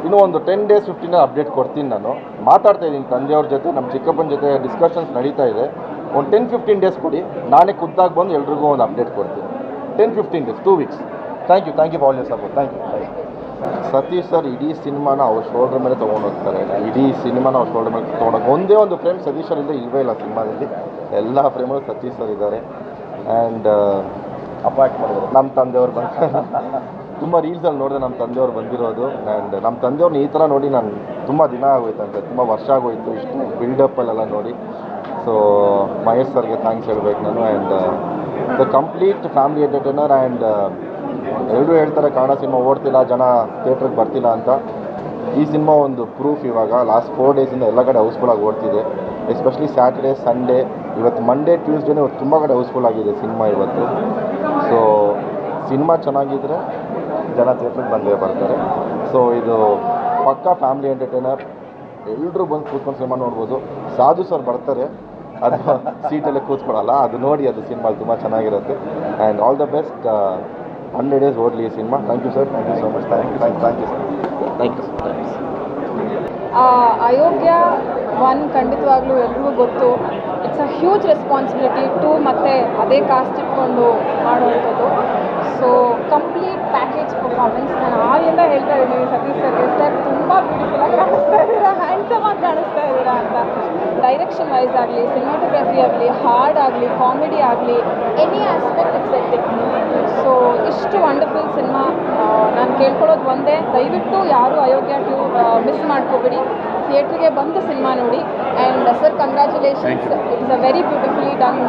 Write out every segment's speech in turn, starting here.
ಇನ್ನೂ ಒಂದು 10 days 15 days update ಕೊಡ್ತೀನಿ. ನಾನು ಮಾತಾಡ್ತಾ ಇದ್ದೀನಿ ತಂದೆಯವ್ರ ಜೊತೆ, ನಮ್ಮ ಚಿಕ್ಕಪ್ಪನ ಜೊತೆ ಡಿಸ್ಕಷನ್ಸ್ ನಡೀತಾ ಇದೆ. ಒಂದು 10-15 days ಕೊಡಿ, ನಾನೇ ಖುದ್ದಾಗಿ ಬಂದು ಎಲ್ರಿಗೂ ಒಂದು ಅಪ್ಡೇಟ್ ಕೊಡ್ತೀನಿ. 10-15 days, 2 weeks. Thank you for all your support. Thank you. Satish sir ಇಡೀ ಸಿನಿಮಾನ ಅವ್ರ ಶೋಲ್ಡ್ರ್ ಮೇಲೆ ತೊಗೊಂಡೋಗ್ತಾರೆ. ಇಡೀ ಸಿನಿಮಾನ ಅವ್ರ ಶೋಲ್ಡ್ರ್ ಮೇಲೆ ತೊಗೊಂಡೋಗಿ ಒಂದೇ ಒಂದು ಫ್ರೇಮ್ ಸತೀಶ್ ಸರ್ ಇಲ್ಲವೇ ಇಲ್ಲ ಸಿನಿಮಾದಲ್ಲಿ. ಎಲ್ಲ ಫ್ರೇಮಲ್ಲೂ ಸತೀಶ್ ಸರ್ ಇದ್ದಾರೆ. ಆ್ಯಂಡ್ ಅಪಾರ್ಟ್ ಮಾಡಿದ್ರು ನಮ್ಮ ತಂದೆಯವ್ರು ತುಂಬ ರೀಲ್ಸಲ್ಲಿ ನೋಡಿದೆ ನಮ್ಮ ತಂದೆಯವ್ರು ಬಂದಿರೋದು. ಆ್ಯಂಡ್ ನಮ್ಮ ತಂದೆಯವ್ರನ್ನ ಈ ಥರ ನೋಡಿ ನಾನು ತುಂಬ ದಿನ ಆಗೋಯ್ತಂತೆ, ತುಂಬ ವರ್ಷ ಆಗೋಯ್ತು ಇಷ್ಟು ಬಿಲ್ಡಪ್ಪಲ್ಲೆಲ್ಲ ನೋಡಿ. ಸೊ ಮಹೇಶ್ ಸರ್ಗೆ ಥ್ಯಾಂಕ್ಸ್ ಹೇಳ್ಬೇಕು ನಾನು. And the complete family entertainer. And ಎಲ್ಲರೂ ಹೇಳ್ತಾರೆ ಕನ್ನಡ ಸಿನಿಮಾ ಓಡ್ತಿಲ್ಲ, ಜನ ಥಿಯೇಟ್ರಿಗೆ ಬರ್ತಿಲ್ಲ ಅಂತ. ಈ ಸಿನಿಮಾ ಒಂದು ಪ್ರೂಫ್. ಇವಾಗ ಲಾಸ್ಟ್ 4 days ಎಲ್ಲ ಕಡೆ ಹೌಸ್ಫುಲ್ಲಾಗಿ ಓಡ್ತಿದೆ. ಎಸ್ಪೆಷಲಿ ಸ್ಯಾಟರ್ಡೇ, ಸಂಡೇ, ಇವತ್ತು ಮಂಡೇ, ಟ್ಯೂಸ್ಡೇನೇ ಇವತ್ತು ತುಂಬ ಕಡೆ ಹೌಸ್ಫುಲ್ ಆಗಿದೆ ಸಿನಿಮಾ ಇವತ್ತು. ಸೊ ಸಿನಿಮಾ ಚೆನ್ನಾಗಿದ್ದರೆ ಜನ ಥಿಯೇಟ್ರಿಗೆ ಬಂದೇ ಬರ್ತಾರೆ. ಸೊ ಇದು ಪಕ್ಕಾ ಫ್ಯಾಮಿಲಿ ಎಂಟರ್ಟೈನರ್. ಎಲ್ಲರೂ ಬಂದು ಕೂತ್ಕೊಂಡು ಸಿನಿಮಾ ನೋಡ್ಬೋದು. ಸಾಧು ಸರ್ ಬರ್ತಾರೆ, ಅದು ಸೀಟಲ್ಲೇ ಕೂತ್ಕೊಳ್ಳಲ್ಲ, ಅದು ನೋಡಿ ಅದು ಸಿನಿಮಾ ತುಂಬ ಚೆನ್ನಾಗಿರುತ್ತೆ. And all the best. 100 days ಓಡಲಿ ಈ cinema. Thank you sir. Thank you so much. Thank you sir. Thank you sir. ಅಯೋಗ್ಯ 1 ಖಂಡಿತವಾಗ್ಲೂ ಎಲ್ರಿಗೂ ಗೊತ್ತು. ಇಟ್ಸ್ ಅ ಹ್ಯೂಜ್ ರೆಸ್ಪಾನ್ಸಿಬಿಲಿಟಿ 2 ಮತ್ತು ಅದೇ ಕಾಸ್ಟ್ ಇಟ್ಕೊಂಡು ಮಾಡುವಂಥದ್ದು. So complete package performance. ನಾನು ಆಗಿಂದ ಹೇಳ್ತಾ ಇದ್ದೀನಿ ಸತೀಶ್ ಸರ್ಗೆ, ಸರ್ ತುಂಬ ಬ್ಯೂಟಿಫುಲ್ಲಾಗಿ ಕಾಣಿಸ್ತಾ ಇದ್ದೀರಾ, ಹ್ಯಾಂಡ್ಸಮ್ ಆಗಿ ಕಾಣಿಸ್ತಾ ಇದ್ದೀರಾ ಅಂತ. ಡೈರೆಕ್ಷನ್ ವೈಸ್ ಆಗಲಿ, ಸಿನಿಮಾಟೋಗ್ರಫಿ ಆಗಲಿ, ಹಾಡ್ ಆಗಲಿ, ಕಾಮಿಡಿ ಆಗಲಿ, ಎನಿ ಆಸ್ಪೆಕ್ಟ್ ಇಟ್ಸ್ ಎಟಿಕ್. ಸೊ ಇಷ್ಟು ವಂಡರ್ಫುಲ್ ಸಿನಿಮಾ. ನಾನು ಕೇಳ್ಕೊಳ್ಳೋದು ಒಂದೇ, ದಯವಿಟ್ಟು ಯಾರೂ ಅಯೋಗ್ಯ 2 ಮಿಸ್ ಮಾಡ್ಕೋಬೇಡಿ, ಥಿಯೇಟ್ರಿಗೆ ಬಂದು ಸಿನಿಮಾ ನೋಡಿ. And sir congratulations, it's a very beautifully done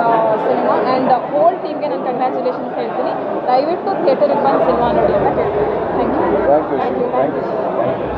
cinema. And whole ಟೀಮ್ಗೆ ನಾನು ಕಂಗ್ರ್ಯಾಚುಲೇಷನ್ಸ್ ಹೇಳ್ತೀನಿ. ದಯವಿಟ್ಟು ಥಿಯೇಟರಿಗೆ ಬಂದು ಸಿನಿಮಾ ನೋಡಿ ಅಂತ ಕೇಳ್ತೀನಿ. Thank you.